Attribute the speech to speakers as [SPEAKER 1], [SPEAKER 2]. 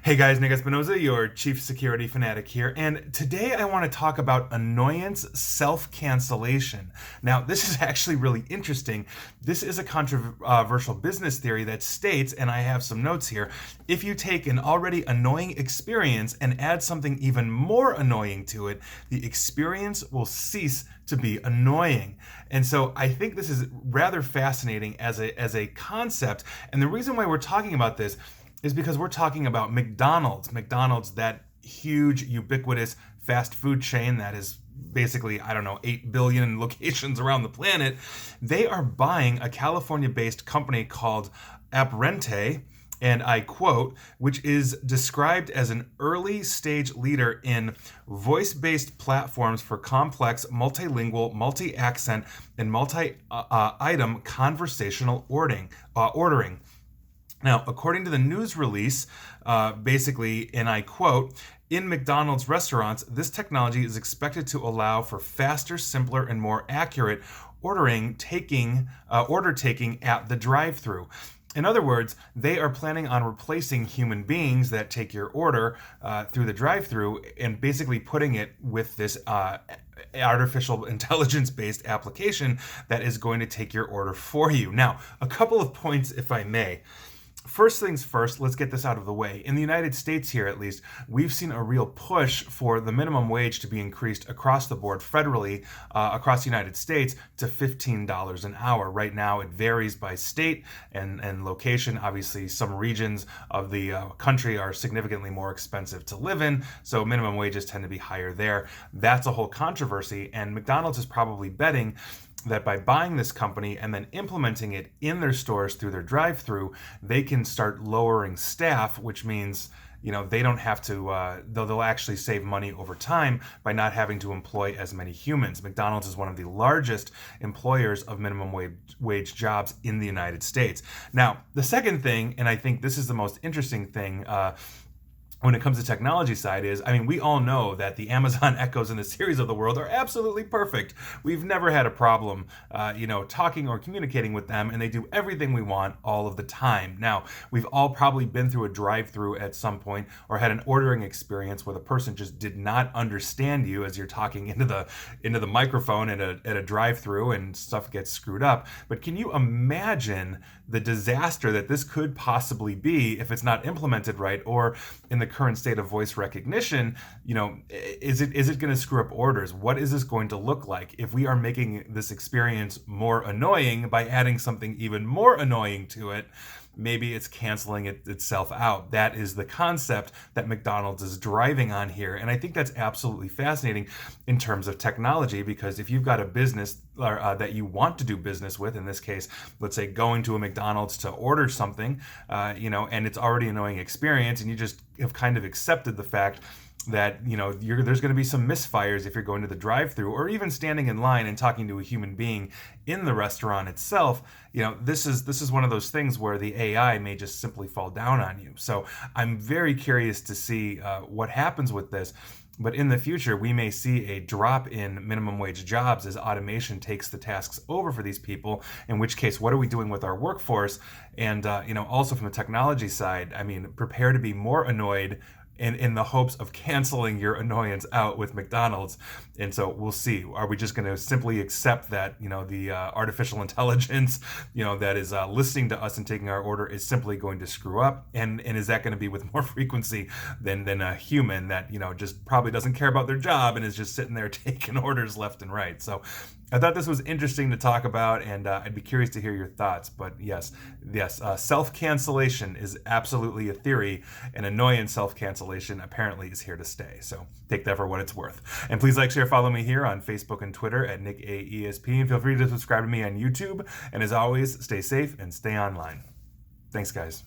[SPEAKER 1] Hey guys, Nick Espinoza, your chief security fanatic here, and today I want to talk about annoyance self-cancellation. Now, this is actually really interesting. This is a controversial business theory that states, and I have some notes here, if you take an already annoying experience and add something even more annoying to it, the experience will cease to be annoying. And so I think this is rather fascinating as a concept, and the reason why we're talking about this is because we're talking about McDonald's. McDonald's, that huge, ubiquitous fast food chain that is basically, 8 billion locations around the planet. They are buying a California-based company called Apprente, and I quote, which is described as an early stage leader in voice-based platforms for complex, multilingual, multi-accent, and multi-item conversational ordering. Now, according to the news release, basically, and I quote, in McDonald's restaurants, this technology is expected to allow for faster, simpler, and more accurate order taking at the drive-through. In other words, they are planning on replacing human beings that take your order through the drive-through and basically putting it with this artificial intelligence-based application that is going to take your order for you. Now, a couple of points, if I may. First things first, let's get this out of the way. In the United States here, at least, we've seen a real push for the minimum wage to be increased across the board federally, across the United States, to $15 an hour. Right now, it varies by state and location. Obviously, some regions of the country are significantly more expensive to live in, so minimum wages tend to be higher there. That's a whole controversy, and McDonald's is probably betting that by buying this company and then implementing it in their stores through their drive-through, they can start lowering staff, which means they don't have to, they'll actually save money over time by not having to employ as many humans. McDonald's is one of the largest employers of minimum wage jobs in the United States. Now, the second thing, and I think this is the most interesting thing, when it comes to technology side is, we all know that the Amazon Echoes and the Siris of the world are absolutely perfect. We've never had a problem, talking or communicating with them, and they do everything we want all of the time. Now, we've all probably been through a drive-through at some point or had an ordering experience where the person just did not understand you as you're talking into the microphone at a drive-through and stuff gets screwed up. But can you imagine the disaster that this could possibly be if it's not implemented right, or in the current state of voice recognition, is it going to screw up orders? What is this going to look like if we are making this experience more annoying by adding something even more annoying to it? Maybe it's canceling itself out. That is the concept that McDonald's is driving on here. And I think that's absolutely fascinating in terms of technology, because if you've got a business that you want to do business with, in this case, let's say going to a McDonald's to order something, and it's already an annoying experience, and you just have kind of accepted the fact that there's going to be some misfires if you're going to the drive-through or even standing in line and talking to a human being in the restaurant itself. This is one of those things where the AI may just simply fall down on you. So I'm very curious to see what happens with this. But in the future, we may see a drop in minimum wage jobs as automation takes the tasks over for these people, in which case, what are we doing with our workforce? And, also from the technology side, prepare to be more annoyed in the hopes of canceling your annoyance out with McDonald's. And so we'll see. Are we just going to simply accept that, the artificial intelligence, that is listening to us and taking our order is simply going to screw up? And is that going to be with more frequency than a human that, just probably doesn't care about their job and is just sitting there taking orders left and right? So I thought this was interesting to talk about, and I'd be curious to hear your thoughts. But yes, self-cancellation is absolutely a theory, and annoyance self-cancellation apparently is here to stay. So take that for what it's worth. And please like, share, follow me here on Facebook and Twitter at NickAESP, and feel free to subscribe to me on YouTube. And as always, stay safe and stay online. Thanks, guys.